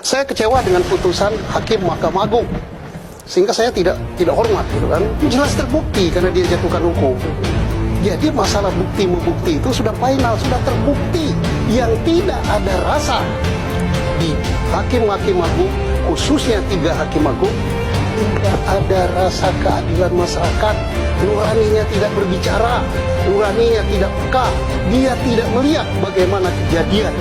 Saya kecewa dengan putusan Hakim Mahkamah Agung, sehingga saya tidak hormat, gitu kan. Jelas terbukti karena dia jatuhkan hukum. Jadi masalah bukti membukti itu sudah final, sudah terbukti. Yang tidak ada rasa di Hakim-Hakim Agung, khususnya 3 Hakim Agung, tidak ada rasa keadilan masyarakat. Nuraninya tidak berbicara, nuraninya tidak peka. Dia tidak melihat bagaimana kejadian,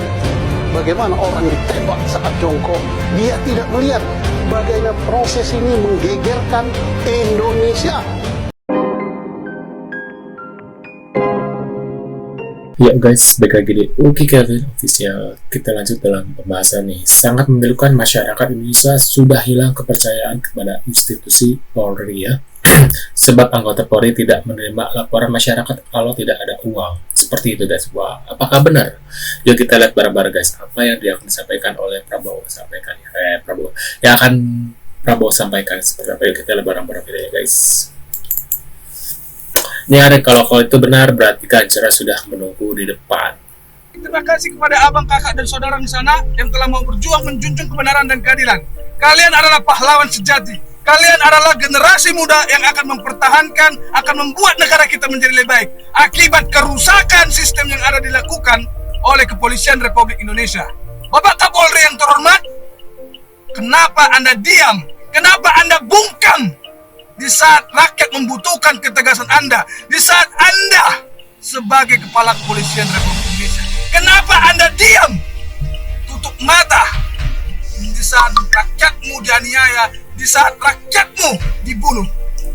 bagaimana orang ditembak saat jongkok. Dia tidak melihat bagaimana proses ini menggegerkan Indonesia. Ya guys, balik lagi di Uki Kevin Official. Kita lanjut dalam pembahasan nih. Sangat memilukan masyarakat Indonesia sudah hilang kepercayaan kepada institusi Polri ya. Sebab anggota Polri tidak menerima laporan masyarakat kalau tidak ada uang. Seperti itu guys. Wah, apakah benar? Yuk kita lihat bareng-bareng guys. Apa yang dia akan disampaikan oleh Prabowo sampaikan. Prabowo. Yang akan Prabowo sampaikan seperti apa? Yuk kita lihat bareng-bareng ya guys. Ini ada kalau itu benar berarti Ganjar sudah menunggu di depan. Terima kasih kepada abang, kakak, dan saudara di sana yang telah mau berjuang menjunjung kebenaran dan keadilan. Kalian adalah pahlawan sejati. Kalian adalah generasi muda yang akan mempertahankan, akan membuat negara kita menjadi lebih baik. Akibat kerusakan sistem yang ada dilakukan oleh Kepolisian Republik Indonesia. Bapak Kapolri yang terhormat, kenapa Anda diam? Kenapa Anda bungkam? Di saat rakyat membutuhkan ketegasan Anda, di saat Anda sebagai Kepala Kepolisian Republik Indonesia, kenapa Anda diam? Tutup mata di saat rakyatmu dianiaya, di saat rakyatmu dibunuh.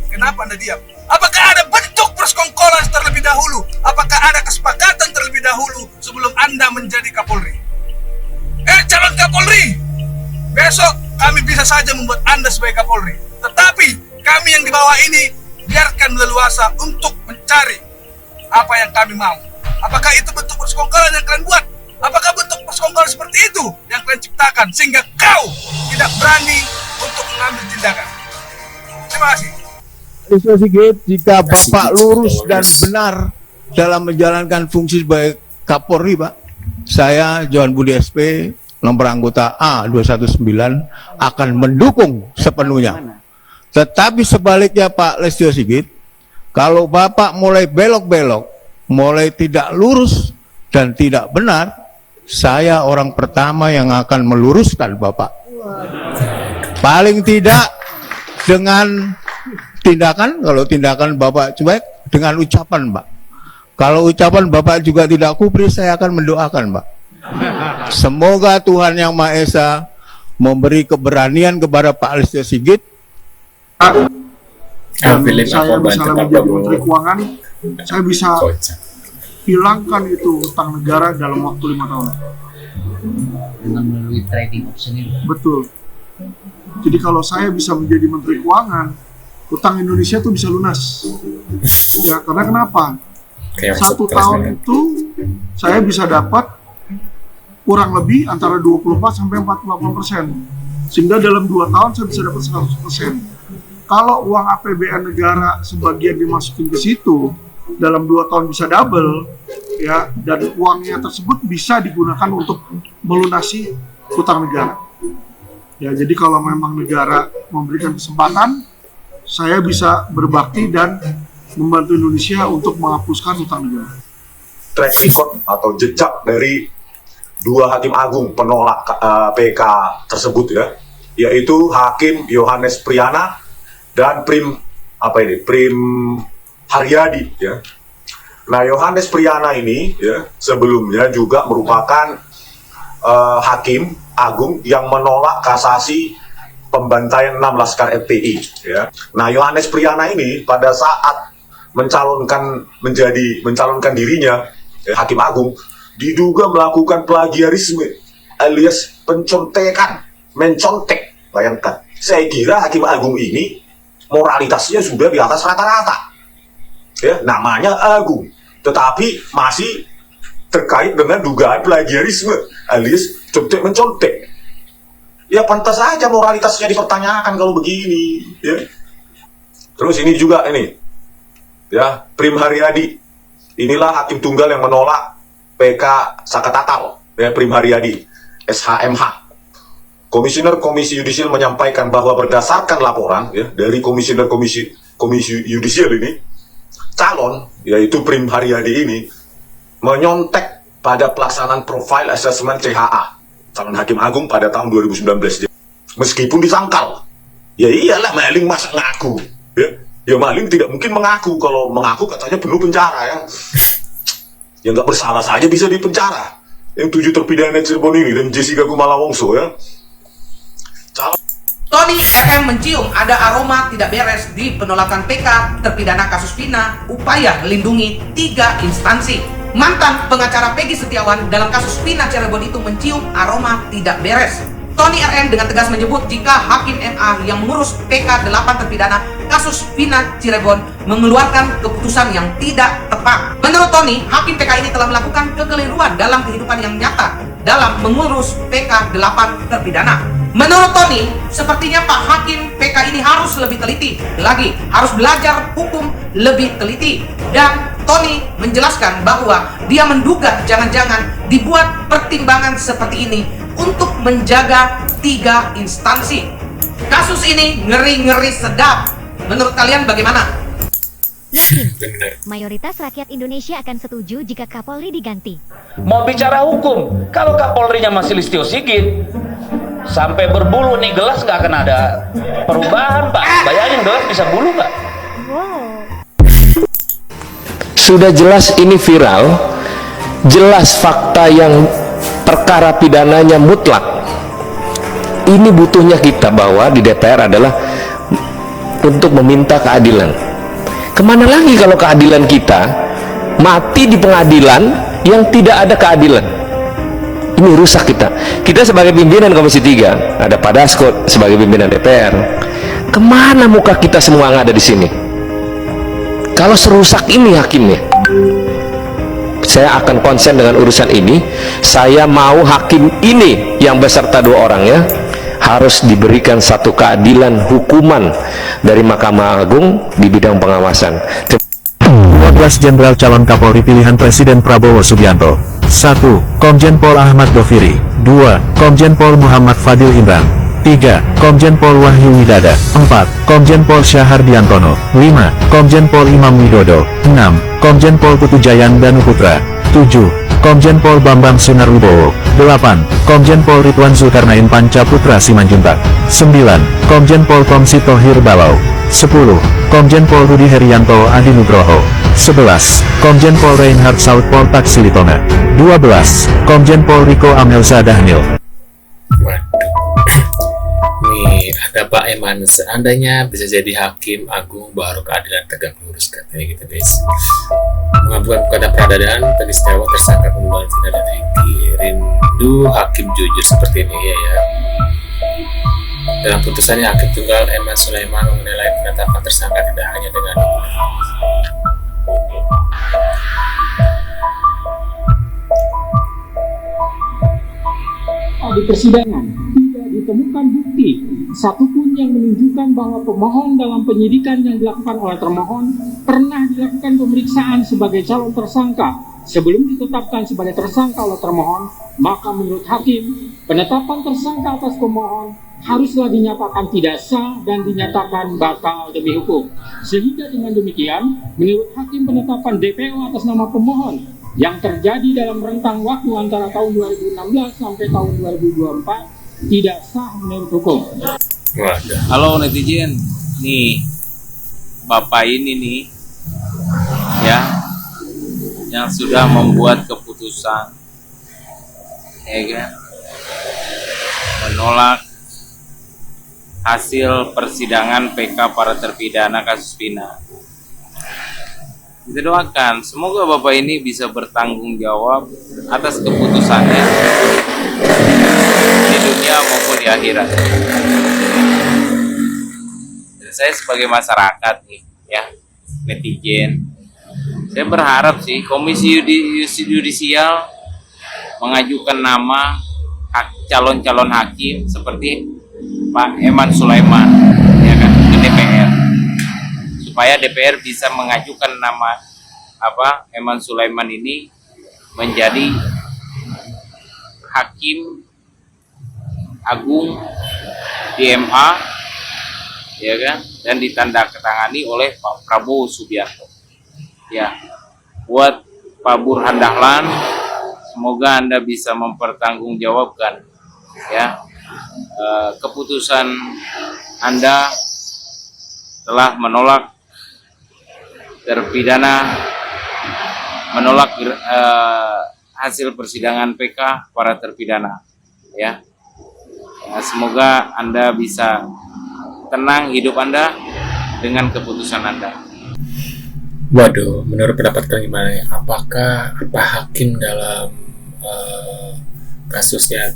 Kenapa Anda diam? Apakah ada bentuk persekongkolan terlebih dahulu? Apakah ada kesepakatan terlebih dahulu sebelum Anda menjadi Kapolri? Calon Kapolri, besok kami bisa saja membuat Anda sebagai Kapolri. Tetapi kami yang di bawah ini biarkan leluasa untuk mencari apa yang kami mau. Apakah itu bentuk persekongkolan yang kalian buat? Apakah bentuk persekongkolan seperti itu yang kalian ciptakan sehingga kau tidak berani untuk mengambil tindakan? Terima kasih. Listio Sigit, jika Bapak lurus dan benar dalam menjalankan fungsi sebagai Kapolri, Pak, saya Johan Budi SP, nomor anggota A219 akan mendukung sepenuhnya. Tetapi sebaliknya Pak Listio Sigit, kalau Bapak mulai belok-belok, mulai tidak lurus dan tidak benar, saya orang pertama yang akan meluruskan Bapak. Paling tidak dengan tindakan, kalau tindakan Bapak cuek, dengan ucapan Pak. Kalau ucapan Bapak juga tidak kubris, saya akan mendoakan Pak. Semoga Tuhan Yang Maha Esa memberi keberanian kepada Pak Listio Sigit. Dan saya bisa menjadi Menteri Keuangan, saya bisa hilangkan itu utang negara dalam waktu 5 tahun. Dengan melalui trading option ini. Betul. Jadi kalau saya bisa menjadi Menteri Keuangan, utang Indonesia tuh bisa lunas. Ya, karena kenapa? 1 tahun itu saya bisa dapat kurang lebih antara 24 sampai 48%. Sehingga dalam 2 tahun saya bisa dapat 100%. Kalau uang APBN negara sebagian dimasukin ke situ, dalam 2 tahun bisa double, ya, dan uangnya tersebut bisa digunakan untuk melunasi utang negara. Ya, jadi kalau memang negara memberikan kesempatan, saya bisa berbakti dan membantu Indonesia untuk menghapuskan utang negara. Track record atau jejak dari 2 Hakim Agung penolak PK tersebut ya, yaitu Hakim Yohanes Priyana dan Prim Haryadi ya. Nah, Yohanes Priyana ini ya sebelumnya juga merupakan Hakim Agung yang menolak kasasi pembantaian 6 Laskar FPI ya. Nah, Yohanes Priyana ini pada saat mencalonkan dirinya Hakim Agung diduga melakukan plagiarisme alias pencontekan, mencontek. Bayangkan, saya kira Hakim Agung ini moralitasnya sudah di atas rata-rata. Ya, namanya Agung, tetapi masih terkait dengan dugaan plagiarisme alias contek mencontek. Ya pantas saja moralitasnya dipertanyakan kalau begini, ya. Terus ini juga ini. Ya, Prim Haryadi. Inilah hakim tunggal yang menolak PK Sakatatal, ya, Prim Haryadi, SHMH. Komisioner Komisi Yudisial menyampaikan bahwa berdasarkan laporan ya dari Komisioner Komisi Yudisial ini, calon yaitu Prim Haryadi ini menyontek pada pelaksanaan profile assessment CHA calon hakim agung pada tahun 2019. Meskipun disangkal, ya iyalah maling masa ngaku, ya maling tidak mungkin mengaku. Kalau mengaku katanya penuh penjara ya. Yang nggak bersalah saja bisa dipenjara. Yang 7 terpidana Cirebon ini dan Jessica Kumala Wongso ya. Tony RM mencium ada aroma tidak beres di penolakan PK terpidana kasus Vina, upaya lindungi 3 instansi. Mantan pengacara Peggy Setiawan dalam kasus Vina Cirebon itu mencium aroma tidak beres. Tony RM dengan tegas menyebut jika Hakim MA yang mengurus PK 8 terpidana kasus Vina Cirebon mengeluarkan keputusan yang tidak tepat. Menurut Tony, Hakim PK ini telah melakukan kekeliruan dalam kehidupan yang nyata dalam mengurus PK 8 terpidana. Menurut Tony, sepertinya Pak Hakim PK ini harus lebih teliti lagi, harus belajar hukum lebih teliti. Dan Tony menjelaskan bahwa dia menduga jangan-jangan dibuat pertimbangan seperti ini untuk menjaga 3 instansi. Kasus ini ngeri-ngeri sedap. Menurut kalian bagaimana? Yakin, Benar. mayoritas rakyat Indonesia akan setuju jika Kapolri diganti. Mau bicara hukum, kalau Kapolrinya masih Listio Sigit, sampai berbulu nih gelas nggak akan ada perubahan, Pak. Bayangin gelas bisa bulu nggak? Sudah jelas ini viral, jelas fakta yang perkara pidananya mutlak. Ini butuhnya kita bahwa di DPR adalah untuk meminta keadilan. Kemana lagi kalau keadilan kita mati di pengadilan yang tidak ada keadilan? Ini rusak kita. Kita sebagai pimpinan Komisi 3, ada Pak Dasko sebagai pimpinan DPR. Kemana muka kita semua yang ada di sini? Kalau serusak ini hakimnya, saya akan konsen dengan urusan ini. Saya mau hakim ini yang beserta 2 orangnya harus diberikan satu keadilan hukuman dari Mahkamah Agung di bidang pengawasan. 12 Jenderal calon Kapolri pilihan Presiden Prabowo Subianto. 1. Komjen Pol Ahmad Doviri. 2. Komjen Pol Muhammad Fadil Imran. 3. Komjen Pol Wahyu Widada. 4. Komjen Pol Syahardiantono. 5. Komjen Pol Imam Widodo. 6. Komjen Pol Putu Jayan Danuputra. 7. Komjen Pol Bambang Sunarwibowo. 8. Komjen Pol Ridwan Zulkarnain Pancaputra Simanjuntak. 9. Komjen Pol Komsi Tohir Balau. 10. Komjen Pol Rudi Herianto Adi Nugroho. 11. Komjen Pol Reinhard Sautpol Taksilitona. 12. Komjen Pol Riko Amelza Dahnil. Waduh. Nih ada Pak Eman, seandainya bisa jadi hakim agung baru keadilan tegak lurus, katanya gitu guys. Mengajukan kepada Pradadaan Tanistiawa tersangka pembunuhan Vina dan Eki. Rindu hakim jujur seperti ini ya. Dalam putusannya Hakim Tunggal Eman Sulaiman menilai penetapan tersangka tidak hanya dengan di persidangan tidak ditemukan bukti satupun yang menunjukkan bahwa pemohon dalam penyidikan yang dilakukan oleh termohon pernah dilakukan pemeriksaan sebagai calon tersangka sebelum ditetapkan sebagai tersangka oleh termohon. Maka menurut hakim, penetapan tersangka atas pemohon haruslah dinyatakan tidak sah dan dinyatakan batal demi hukum. Sehingga dengan demikian, menurut hakim, penetapan DPO atas nama pemohon yang terjadi dalam rentang waktu antara tahun 2016 sampai tahun 2024 tidak sah menurut hukum. Halo netizen, nih Bapak ini nih ya yang sudah membuat keputusan ya kan, menolak hasil persidangan PK para terpidana kasus Vina. Kita doakan semoga Bapak ini bisa bertanggung jawab atas keputusannya di dunia maupun di akhirat. Dan saya sebagai masyarakat nih ya, netizen, saya berharap sih Komisi Yudisial mengajukan nama calon-calon hakim seperti Pak Eman Sulaiman ya kan ke DPR, supaya DPR bisa mengajukan nama Eman Sulaiman ini menjadi hakim Agung di MA, ya kan, dan ditandatangani oleh Pak Prabowo Subianto. Ya, buat Pak Burhan Dahlan, semoga Anda bisa mempertanggungjawabkan ya keputusan Anda telah menolak terpidana, menolak hasil persidangan PK para terpidana ya. Semoga Anda bisa tenang hidup Anda dengan keputusan Anda. Waduh, menurut pendapat kalian gimana ya? Apakah hakim dalam kasusnya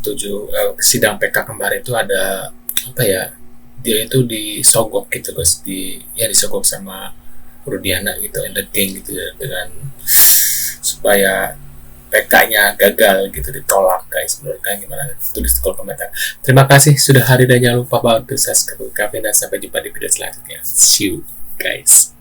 sidang PK kemarin itu ada apa ya? Dia itu disogok gitu guys, disogok sama Rudiana gitu, and the gang gitu ya, dengan supaya PK-nya gagal gitu, ditolak guys. Menurut kalian gimana? Tulis di kolom komentar. Terima kasih sudah hadir dan jangan lupa bantu subscribe kami dan sampai jumpa di video selanjutnya. See you guys.